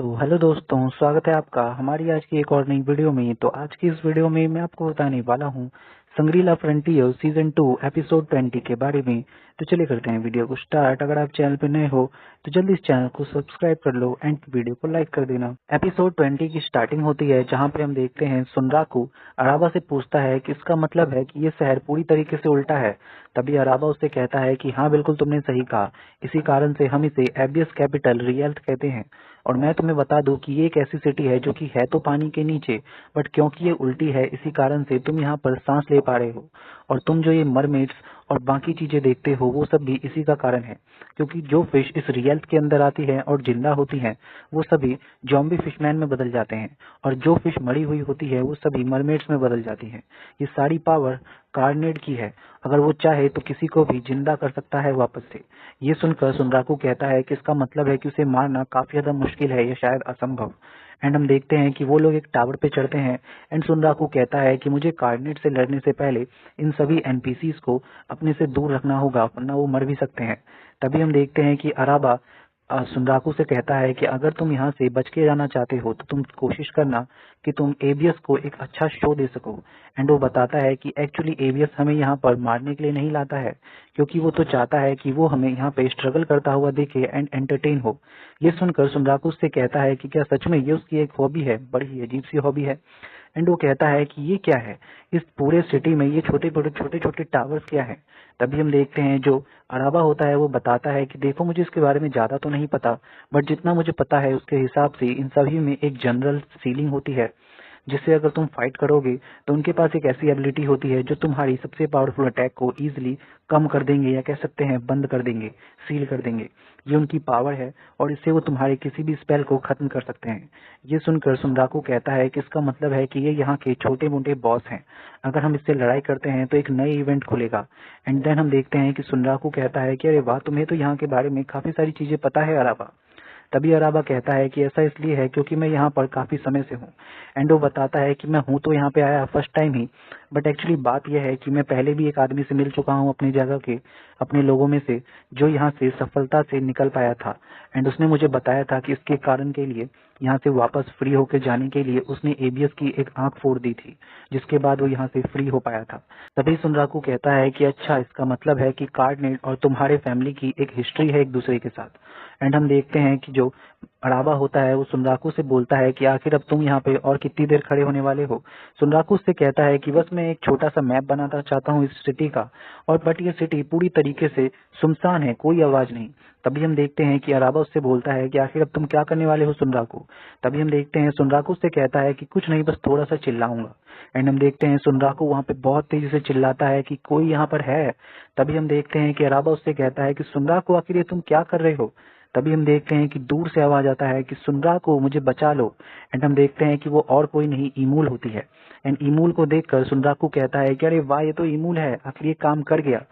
So hello दोस्तों, स्वागत है आपका हमारी आज की एक और नई वीडियो में। तो आज की इस वीडियो में मैं आपको बताने वाला हूँ संग्रीला फ्रंटियर सीजन 2 एपिसोड 20 के बारे में। तो चलिए करते हैं वीडियो को स्टार्ट। अगर आप चैनल पर नए हो तो जल्दी इस चैनल को सब्सक्राइब कर लो एंड वीडियो को लाइक कर देना। एपिसोड 20 की स्टार्टिंग होती है जहाँ पे हम देखते हैं सुनराकू अराबा से पूछता है कि इसका मतलब है कि ये शहर पूरी तरीके से उल्टा है। तभी अराबा उससे कहता है कि हाँ बिल्कुल तुमने सही कहा, इसी कारण से हम इसे एबियस कैपिटल रियल्ट कहते हैं। और मैं तुम्हें बता दूं कि ये एक ऐसी सिटी है जो कि है तो पानी के नीचे, बट क्योंकि ये उल्टी है इसी कारण से तुम यहाँ पर सांस ले पा रहे हो। और तुम जो ये मरमेड्स और बाकी चीजें देखते हो वो सब भी इसी का कारण है, क्योंकि जो फिश इस रियल्ट के अंदर आती है और जिंदा होती हैं वो सभी जॉम्बी फिशमैन में बदल जाते हैं, और जो फिश मरी हुई होती है वो सभी मरमेड्स में बदल जाती हैं। ये सारी पावर कार्नेड की है, अगर वो चाहे तो किसी को भी जिंदा कर सकता है वापस से। ये सुनकर सुनराकू कहता है कि इसका मतलब है कि उसे मारना काफी ज्यादा मुश्किल है या शायद असंभव। एंड हम देखते हैं कि वो लोग एक टावर पे चढ़ते हैं एंड सुनराकू कहता है कि मुझे कार्नेट से लड़ने से पहले इन सभी एनपीसीज को अपने से दूर रखना होगा, वरना वो मर भी सकते हैं। तभी हम देखते हैं कि अराबा सुनराकू से कहता है कि अगर तुम यहाँ से बच के जाना चाहते हो तो तुम कोशिश करना कि तुम एबियस को एक अच्छा शो दे सको। एंड वो बताता है कि एक्चुअली एबियस हमें यहाँ पर मारने के लिए नहीं लाता है, क्योंकि वो तो चाहता है कि वो हमें यहाँ पे स्ट्रगल करता हुआ देखे एंड एंटरटेन हो। ये सुनकर सुनराकू उससे कहता है कि क्या सच में ये उसकी एक हॉबी है, बड़ी अजीब सी हॉबी है। एंड वो कहता है कि ये क्या है, इस पूरे सिटी में ये छोटे छोटे टावर्स क्या है। तभी हम देखते हैं जो अराबा होता है वो बताता है कि देखो मुझे इसके बारे में ज्यादा तो नहीं पता, बट जितना मुझे पता है उसके हिसाब से इन सभी में एक जनरल सीलिंग होती है, जिससे अगर तुम फाइट करोगे तो उनके पास एक ऐसी एबिलिटी होती है जो तुम्हारी सबसे पावरफुल अटैक को इजीली कम कर देंगे, या कह सकते हैं बंद कर देंगे, सील कर देंगे। ये उनकी पावर है और इससे वो तुम्हारे किसी भी स्पेल को खत्म कर सकते हैं। ये सुनकर सुनराकू कहता है कि इसका मतलब है कि ये यहाँ के छोटे मोटे बॉस हैं, अगर हम इससे लड़ाई करते हैं तो एक नए इवेंट खुलेगा। एंड देन हम देखते हैं कि सुनराकू कहता है कि अरे वाह, तुम्हें तो यहाँ के बारे में काफी सारी चीजें पता है अराबा। तभी अराबा कहता है कि ऐसा इसलिए है क्योंकि मैं यहाँ पर काफी समय से हूँ। एंड वो बताता है कि मैं हूँ तो यहाँ पे आया first time he, but actually बात यह है कि मैं पहले भी एक आदमी से मिल चुका हूँ अपनी जगह के, अपने लोगों में से, जो यहाँ से सफलता से निकल पाया था। एंड उसने मुझे बताया था कि इसके कारण के लिए यहाँ से वापस फ्री होकर जाने के लिए उसने एबियस की एक आंख फोड़ दी थी, जिसके बाद वो यहाँ से फ्री हो पाया था। तभी सुनराकू कहता है कि अच्छा, इसका मतलब है कि कार्डनेट और तुम्हारे फैमिली की एक हिस्ट्री है एक दूसरे के साथ। एंड हम देखते हैं कि जो अराबा होता है वो सुनराकू से बोलता है कि आखिर अब तुम यहाँ पे और कितनी देर खड़े होने वाले हो। सुनराकू उससे कहता है कि बस मैं एक छोटा सा मैप बनाना चाहता हूँ इस सिटी का, और बट ये सिटी पूरी तरीके से सुनसान है, कोई आवाज नहीं। तभी हम देखते हैं कि अराबा उससे बोलता है कि आखिर अब तुम क्या करने वाले हो सुनराकू। तभी हम देखते हैं सुनराकू उससे कहता है कि कुछ नहीं, बस थोड़ा सा चिल्लाऊंगा। एंड हम देखते हैं सुनराकू वहां पे बहुत तेजी से चिल्लाता है कि कोई यहाँ पर है। तभी हम देखते हैं कि अराबा उससे कहता है कि सुनराकू आखिर ये तुम क्या कर रहे हो। तभी हम देखते हैं कि दूर से आवाज आता है कि सुनराकू मुझे बचा लो। एंड हम देखते हैं कि वो और कोई नहीं ईमूल होती है। एंड ईमूल को देखकर सुनराकू कहता है कि अरे वाह, ये तो ईमूल है, आखिर ये काम कर गया।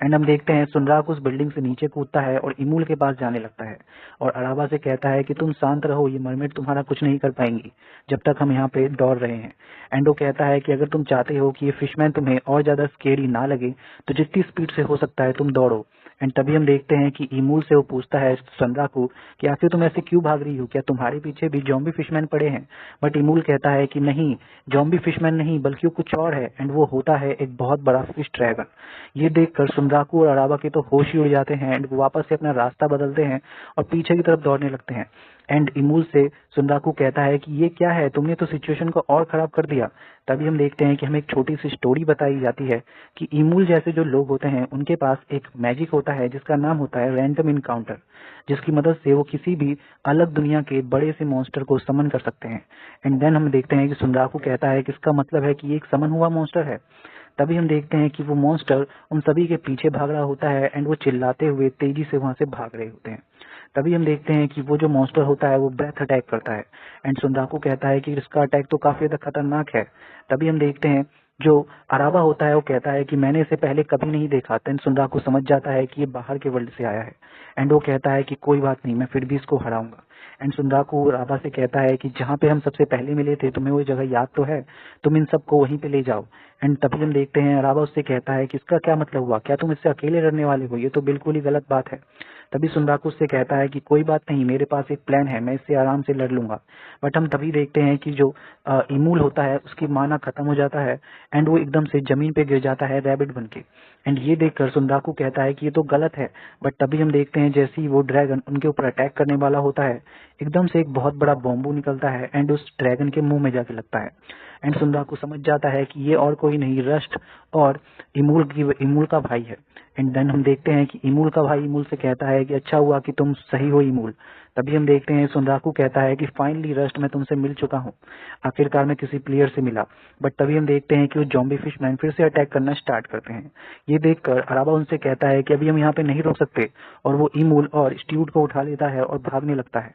एंड हम देखते हैं सुनराकू उस बिल्डिंग से नीचे कूदता है और ईमूल के पास जाने लगता है, और अराबा से कहता है कि तुम शांत रहो, ये मरमेड तुम्हारा कुछ नहीं कर पाएंगी जब तक हम यहाँ पे दौड़ रहे हैं। एंड वो कहता है कि अगर तुम चाहते हो कि ये फिशमैन तुम्हें और ज्यादा स्केरी ना लगे तो जितनी स्पीड से हो सकता है तुम दौड़ो। एंड तभी हम देखते हैं कि ईमूल से वो पूछता है सुनराकू कि आखिर तुम ऐसे क्यों भाग रही हो, क्या तुम्हारे पीछे भी जॉम्बी फिशमैन पड़े हैं। बट ईमूल कहता है कि नहीं, जॉम्बी फिशमैन नहीं, बल्कि वो कुछ और है, एंड वो होता है एक बहुत बड़ा फिश ड्रैगन। ये देखकर सुनराकू और अराबा के तो होश ही उड़ जाते हैं एंड वो वापस से अपना रास्ता बदलते हैं और पीछे की तरफ दौड़ने लगते हैं। एंड ईमूल से सुनराकू कहता है कि ये क्या है, तुमने तो सिचुएशन को और खराब कर दिया। तभी हम देखते हैं कि हमें एक छोटी सी स्टोरी बताई जाती है कि ईमूल जैसे जो लोग होते हैं उनके पास एक मैजिक होता है जिसका नाम होता है रैंडम इनकाउंटर, जिसकी मदद से वो किसी भी अलग दुनिया के बड़े से मॉन्स्टर को समन कर सकते हैं। एंड देन हम देखते हैं कि सुनराकू कहता है कि इसका मतलब है कि ये एक समन हुआ मॉन्स्टर है। तभी हम देखते हैं कि वो मॉन्स्टर उन सभी के पीछे भाग रहा होता है एंड वो चिल्लाते हुए तेजी से वहां से भाग रहे होते हैं। तभी हम देखते हैं कि वो जो मॉन्स्टर होता है वो ब्रेथ अटैक करता है, एंड सुनराकू कहता है कि इसका अटैक तो काफी ज्यादा खतरनाक है। तभी हम देखते हैं जो अराबा होता है वो कहता है कि मैंने इसे पहले कभी नहीं देखा। देन सुनराकू समझ जाता है कि ये बाहर के वर्ल्ड से आया है, एंड वो कहता है कि कोई बात नहीं, मैं फिर भी इसको हराऊंगा। एंड सुनराकू राबा से कहता है कि जहाँ पे हम सबसे पहले मिले थे तुम्हें वो जगह याद तो है, तुम इन सबको वहीं पे ले जाओ। एंड तभी हम देखते हैं राबा उससे कहता है कि इसका क्या मतलब हुआ, क्या तुम इससे अकेले लड़ने वाले हो, ये तो बिल्कुल ही गलत बात है। तभी सुनराकू उससे कहता है कि कोई बात नहीं, मेरे पास एक प्लान है, मैं इससे आराम से लड़ लूंगा। बट हम तभी देखते हैं कि जो इमूल होता है उसकी माना खत्म हो जाता है एंड वो एकदम से जमीन पे गिर जाता है रैबिट बन के। एंड ये देखकर सुनराकू कहता है कि ये तो गलत है। बट तभी हम देखते हैं जैसे ही वो ड्रैगन उनके ऊपर अटैक करने वाला होता है, एकदम से एक बहुत बड़ा बॉम्बू निकलता है एंड उस ड्रैगन के मुंह में जाके लगता है। एंड सुनराकू समझ जाता है कि ये और कोई नहीं, रस्ट और इमूल का भाई है। एंड देन हम देखते हैं कि इमूल का भाई इमूल से कहता है कि अच्छा हुआ कि तुम सही हो इमूल। तभी हम देखते हैं सुनराकू कहता है कि फाइनली रस्ट, मैं तुमसे मिल चुका हूँ, आखिरकार मैं किसी प्लेयर से मिला। बट तभी हम देखते हैं कि वो जॉम्बी फिशमैन फिर से अटैक करना स्टार्ट करते हैं। ये देखकर अराबा उनसे कहता है कि अभी हम यहाँ पे नहीं रोक सकते, और वो इमूल और स्टीव्ड को उठा लेता है और भागने लगता है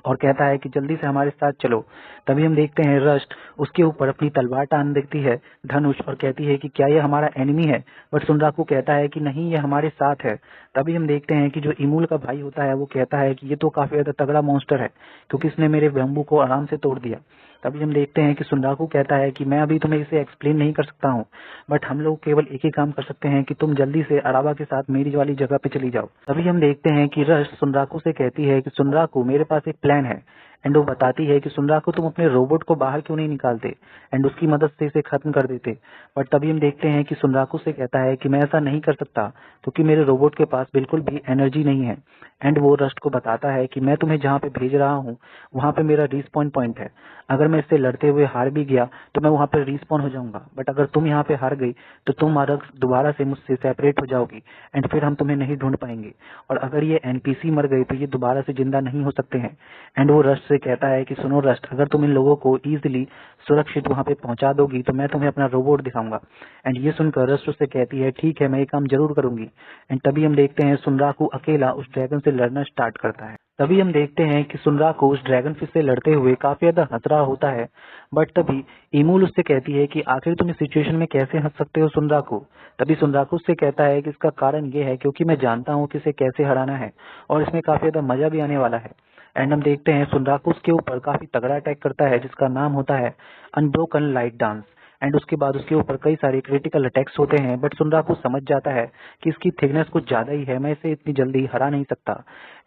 और कहता है कि जल्दी से हमारे साथ चलो। तभी हम देखते हैं रस्ट उसके ऊपर अपनी तलवार टान देती है, धनुष, और कहती है कि क्या ये हमारा एनिमी है। बट सुनराकू कहता है कि नहीं, ये हमारे साथ है। तभी हम देखते हैं कि जो इमूल का भाई होता है वो कहता है कि ये तो काफी ज्यादा तगड़ा मॉन्स्टर है, क्योंकि इसने मेरे बैम्बू को आराम से तोड़ दिया। तभी हम देखते हैं कि सुनराकू कहता है कि मैं अभी तुम्हें इसे एक्सप्लेन नहीं कर सकता हूँ, बट हम लोग केवल एक ही काम कर सकते हैं कि तुम जल्दी से अराबा के साथ मेरी वाली जगह पे चली जाओ। तभी हम देखते हैं कि रश सुनराकू से कहती है कि सुनराकू, मेरे पास एक प्लान है। एंड वो बताती है कि सुनराकू, तुम अपने रोबोट को बाहर क्यों नहीं निकालते एंड उसकी मदद से इसे खत्म कर देते। बट तभी हम देखते हैं कि सुनराकू से कहता है कि मैं ऐसा नहीं कर सकता, क्योंकि मेरे रोबोट के पास बिल्कुल भी एनर्जी नहीं है। एंड वो रस्ट को बताता है कि मैं तुम्हें जहाँ पे भेज रहा हूँ वहाँ पे मेरा रिस्पॉन पॉइंट है, अगर मैं इससे लड़ते हुए हार भी गया तो मैं वहाँ पर रिस्पॉन हो जाऊंगा। बट अगर तुम यहाँ पे हार गई तो तुम दोबारा से मुझसे सेपरेट हो जाओगी एंड फिर हम तुम्हें नहीं ढूंढ पाएंगे, और अगर ये एनपीसी मर गई तो ये दोबारा से जिंदा नहीं हो सकते हैं। एंड वो रस्ट से कहता है कि सुनो रस्ट, अगर तुम इन लोगों को इजिली सुरक्षित वहाँ पे पहुंचा दोगी तो मैं तुम्हें अपना रोबोट दिखाऊंगा। एंड ये सुनकर रस्ट उससे कहती है ठीक है, मैं ये काम जरूर करूंगी। एंड तभी हम देखते हैं सुनराकू अकेला उस ड्रैगन से लड़ना स्टार्ट करता है। तभी हम देखते हैं कि सुनराकू उस ड्रैगन फिश से लड़ते हुए काफी ज्यादा हंस रहा होता है। बट तभी इमूल उससे कहती है कि आखिर तुम इस सिचुएशन में कैसे हंस सकते हो सुनराकू। तभी सुनराकू उससे कहता है कि इसका कारण ये है क्योंकि मैं जानता हूँ कि इसे कैसे हराना है, और इसमें काफी ज्यादा मजा भी आने वाला है। एंड हम देखते हैं सुनराकू उसके ऊपर काफी तगड़ा अटैक करता है जिसका नाम होता है अनब्रोकन लाइट डांस। एंड उसके बाद उसके ऊपर कई सारे क्रिटिकल अटैक्स होते हैं, बट सुनराकू समझ जाता है कि इसकी थिकनेस कुछ ज्यादा ही है, मैं इसे इतनी जल्दी हरा नहीं सकता।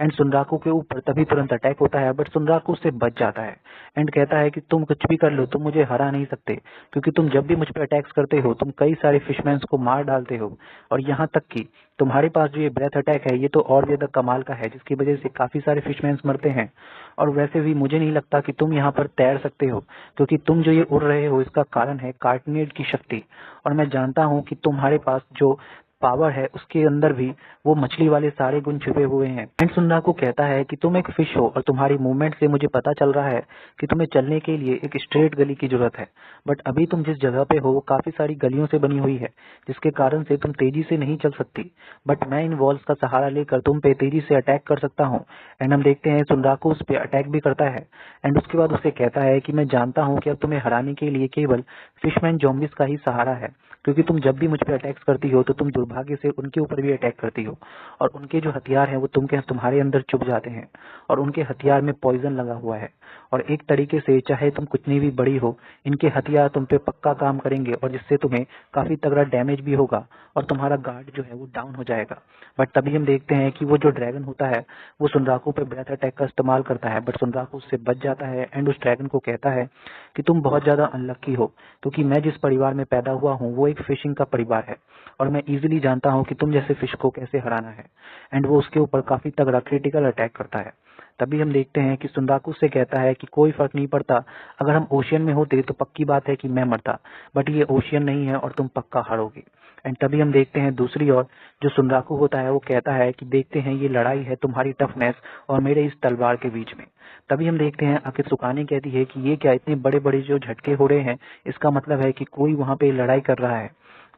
एंड सुनराकू के ऊपर तभी तुरंत अटैक होता है, बट सुनराकू उससे बच जाता है एंड कहता है कि तुम कुछ भी कर लो, तुम मुझे हरा नहीं सकते, क्योंकि तुम जब भी मुझ पर अटैक्स करते हो तुम कई सारे फिशमैन्स को मार डालते हो, और यहाँ तक कि तुम्हारे पास जो ये ब्रेथ अटैक है ये तो और ज्यादा कमाल का है, जिसकी वजह से काफी सारे फिशमैन्स मरते हैं। और वैसे भी मुझे नहीं लगता कि तुम यहाँ पर तैर सकते हो, क्योंकि तुम जो ये उड़ रहे हो इसका कारण है कार्टिनेड की शक्ति, और मैं जानता हूँ कि तुम्हारे पास जो पावर है उसके अंदर भी वो मछली वाले सारे गुण छुपे हुए हैं। एंड सुनराकू कहता है कि तुम एक फिश हो और तुम्हारी मूवमेंट से मुझे पता चल रहा है कि तुम्हें चलने के लिए एक स्ट्रेट गली की जरूरत है, बट अभी तुम जिस जगह पे हो वो काफी सारी गलियों से बनी हुई है, जिसके कारण से तुम तेजी से नहीं चल सकती। बट मैं इन वॉल्स का सहारा लेकर तुम पे तेजी से अटैक कर सकता हूँ। एंड हम देखते हैं सुनराकू उस पर अटैक भी करता है, एंड उसके बाद उसे कहता है कि मैं जानता हूँ कि अब तुम्हें हराने के लिए केवल फिशमैन जॉम्बिस का ही सहारा है, क्योंकि तुम जब भी मुझ पे अटैक्स करती हो तो तुम दुर्भाग्य से उनके ऊपर भी अटैक करती हो, और उनके जो हथियार हैं वो तुम्हारे अंदर चुभ जाते हैं, और उनके हथियार में पॉइजन लगा हुआ है, और एक तरीके से चाहे तुम कितनी भी बड़ी हो इनके हथियार तुम पे पक्का काम करेंगे, और जिससे तुम्हें काफी तगड़ा डैमेज भी होगा और तुम्हारा गार्ड जो है वो डाउन हो जाएगा। बट तभी हम देखते हैं कि वो जो ड्रैगन होता है वो सुनराकू पे ब्रेथ अटैक का इस्तेमाल करता है, बट सुनराकू उससे बच जाता है एंड उस ड्रैगन को कहता है कि तुम बहुत ज्यादा अनलक्की हो, क्योंकि मैं जिस परिवार में पैदा हुआ हूँ वो एक फिशिंग का परिवार है, और मैं इजीली जानता हूँ कि तुम जैसे फिश को कैसे हराना है। एंड वो उसके ऊपर काफी तगड़ा क्रिटिकल अटैक करता है। तभी हम देखते हैं कि सुनराकू से कहता है कि कोई फर्क नहीं पड़ता, अगर हम ओशियन में होते तो पक्की बात है कि मैं मरता, बट ये ओशियन नहीं है और तुम पक्का हारोगे। एंड तभी हम देखते हैं दूसरी ओर जो सुनराकू होता है वो कहता है कि देखते हैं ये लड़ाई है तुम्हारी टफनेस और मेरे इस तलवार के बीच में। तभी हम देखते हैं आखिर सुकाने कहती है कि ये क्या, इतने बड़े बड़े जो झटके हो रहे हैं इसका मतलब है कि कोई वहां पे लड़ाई कर रहा है।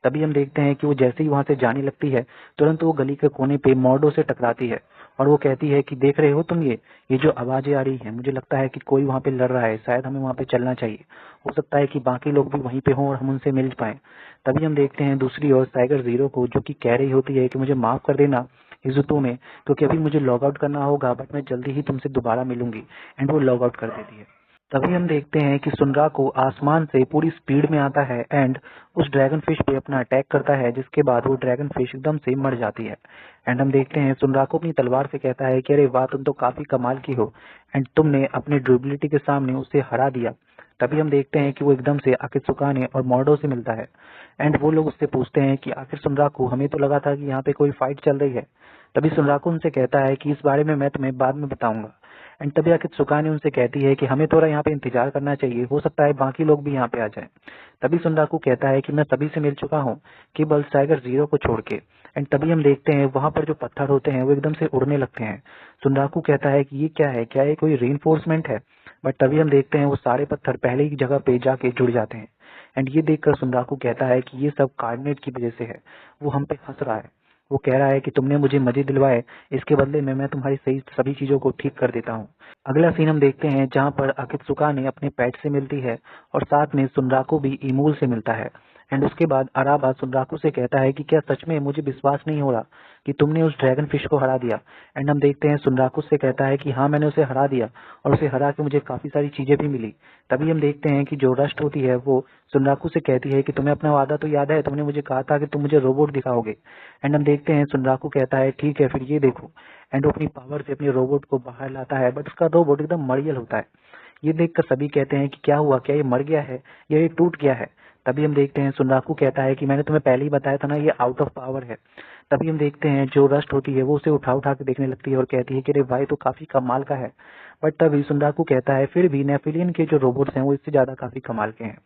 तभी हम देखते हैं कि वो जैसे ही वहां से जाने लगती है तुरंत वो गली के कोने पे मॉर्डो से टकराती है, और वो कहती है कि देख रहे हो तुम ये जो आवाजें आ रही हैं, मुझे लगता है कि कोई वहां पे लड़ रहा है, शायद हमें वहां पे चलना चाहिए, हो सकता है कि बाकी लोग भी वहीं पे हों और हम उनसे मिल पाए। तभी हम देखते हैं दूसरी ओर टाइगर जीरो को, जो कि कह रही होती है कि मुझे माफ कर देना, इजुतो में, क्योंकि अभी मुझे लॉग आउट करना होगा, बट मैं जल्दी ही तुमसे दोबारा मिलूंगी। एंड वो लॉग आउट कर देती है। तभी हम देखते हैं कि सुनराको आसमान से पूरी स्पीड में आता है एंड उस ड्रैगन फिश पे अपना अटैक करता है, जिसके बाद वो ड्रैगन फिश एकदम से मर जाती है। एंड हम देखते हैं सुनराको अपनी तलवार से कहता है कि अरे वाह, तुम तो काफी कमाल की हो एंड तुमने अपनी ड्यूरेबिलिटी के सामने उसे हरा दिया। तभी हम देखते हैं कि वो एकदम से आकित्सुकाने और मॉर्डो से मिलता है एंड वो लोग उससे पूछते हैं कि आखिर सुनराको, हमें तो लगा था कि यहाँ पे कोई फाइट चल रही है। तभी सुनराको उनसे कहता है कि इस बारे में मैं तुम्हें बाद में बताऊंगा। एंड तभी आकित्सुकाने उनसे कहती है कि हमें थोड़ा यहाँ पे इंतजार करना चाहिए, हो सकता है बाकी लोग भी यहाँ पे आ जाएं। तभी सुनराको कहता है कि मैं सभी से मिल चुका हूँ, केवल टाइगर जीरो को छोड़ के। एंड तभी हम देखते हैं वहां पर जो पत्थर होते हैं वो एकदम से उड़ने लगते हैं। सुनराको कहता है कि ये क्या है, क्या ये कोई रीइंफोर्समेंट है? बट तभी हम देखते हैं वो सारे पत्थर पहले ही जगह पे जाके जुड़ जाते हैं। एंड ये देखकर सुनराको कहता है कि ये सब कार्डनेट की वजह से है, वो हम पे हंस रहा है। वो कह रहा है कि तुमने मुझे मजे दिलवाए, इसके बदले में मैं तुम्हारी सभी चीजों को ठीक कर देता हूँ। अगला सीन हम देखते हैं जहाँ पर आकित्सुकाने अपने पेट से मिलती है और साथ में सुनराको भी इमूल से मिलता है। एंड उसके बाद अराबा सुनराको से कहता है कि क्या सच में मुझे विश्वास नहीं हो रहा कि तुमने उस ड्रैगन फिश को हरा दिया। एंड हम देखते हैं सुनराको से कहता है कि हाँ, मैंने उसे हरा दिया और उसे हरा के मुझे काफी सारी चीजें भी मिली। तभी हम देखते हैं कि जो रस्ट होती है वो सुनराको से कहती है कि तुम्हें अपना वादा तो याद है, तुमने मुझे कहा था कि तुम मुझे रोबोट दिखाओगे। एंड हम देखते हैं सुनराको कहता है ठीक है, फिर ये देखो। एंड वो अपनी पावर से अपने रोबोट को बाहर लाता है, बट उसका रोबोट एकदम मरियल होता है। ये देखकर सभी कहते हैं कि क्या हुआ, क्या ये मर गया है या ये टूट गया है? तभी हम देखते हैं सुनराको कहता है कि मैंने तुम्हें पहले ही बताया था ना, ये आउट ऑफ पावर है। तभी हम देखते हैं जो रस्ट होती है वो उसे उठा उठा के देखने लगती है और कहती है कि अरे भाई, तो काफी कमाल का है। बट तभी सुनराको कहता है फिर भी नेफिलियन के जो रोबोट्स हैं वो इससे ज्यादा काफी कमाल के हैं।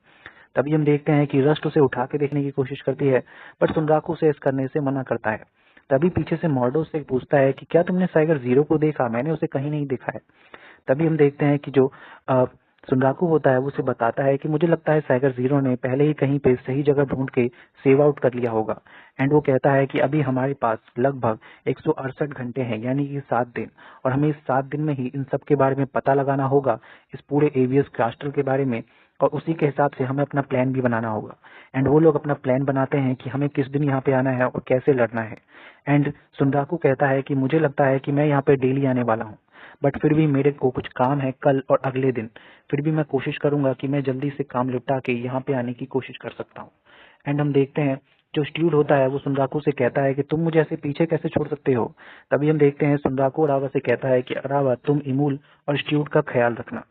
तभी हम देखते हैं कि रस्ट उसे उठा के देखने की कोशिश करती है, बट सुनराको उसे इस करने से मना करता है। तभी पीछे से मॉर्डो से पूछता है कि क्या तुमने टाइगर जीरो को देखा? मैंने उसे कहीं नहीं देखा है। तभी हम देखते हैं कि जो सुनराको होता है वो उसे बताता है कि मुझे लगता है टाइगर जीरो ने पहले ही कहीं पे सही जगह ढूंढ के सेव आउट कर लिया होगा। एंड वो कहता है कि अभी हमारे पास लगभग 168 घंटे हैं, यानी कि 7 दिन, और हमें इस 7 दिन में ही इन सब के बारे में पता लगाना होगा, इस पूरे एवियस क्रास्टल के बारे में, और उसी के हिसाब से हमें अपना प्लान भी बनाना होगा। एंड वो लोग अपना प्लान बनाते हैं कि हमें किस दिन यहाँ पे आना है और कैसे लड़ना है। एंड सुनराको कहता है कि मुझे लगता है कि मैं यहाँ पे डेली आने वाला हूँ, बट फिर भी मेरे को कुछ काम है कल और अगले दिन, फिर भी मैं कोशिश करूंगा कि मैं जल्दी से काम निपटा के यहाँ पे आने की कोशिश कर सकता हूँ। एंड हम देखते हैं जो स्ट्यूड होता है वो सुनराको से कहता है कि तुम मुझे ऐसे पीछे कैसे छोड़ सकते हो। तभी हम देखते हैं सुनराको अरावा से कहता है कि अरावा, तुम इमूल और स्ट्यूड का ख्याल रखना।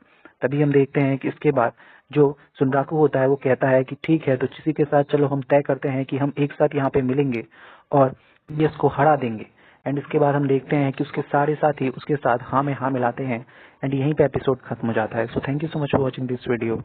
तभी हम देखते हैं कि इसके बाद जो सुनराको होता है वो कहता है कि ठीक है, तो किसी के साथ चलो हम तय करते हैं कि हम एक साथ यहाँ पे मिलेंगे और यस को हरा देंगे। एंड इसके बाद हम देखते हैं कि उसके सारे साथी उसके साथ हाँ में हाँ मिलाते हैं एंड यहीं पे एपिसोड खत्म हो जाता है। So thank you so much for watching this video.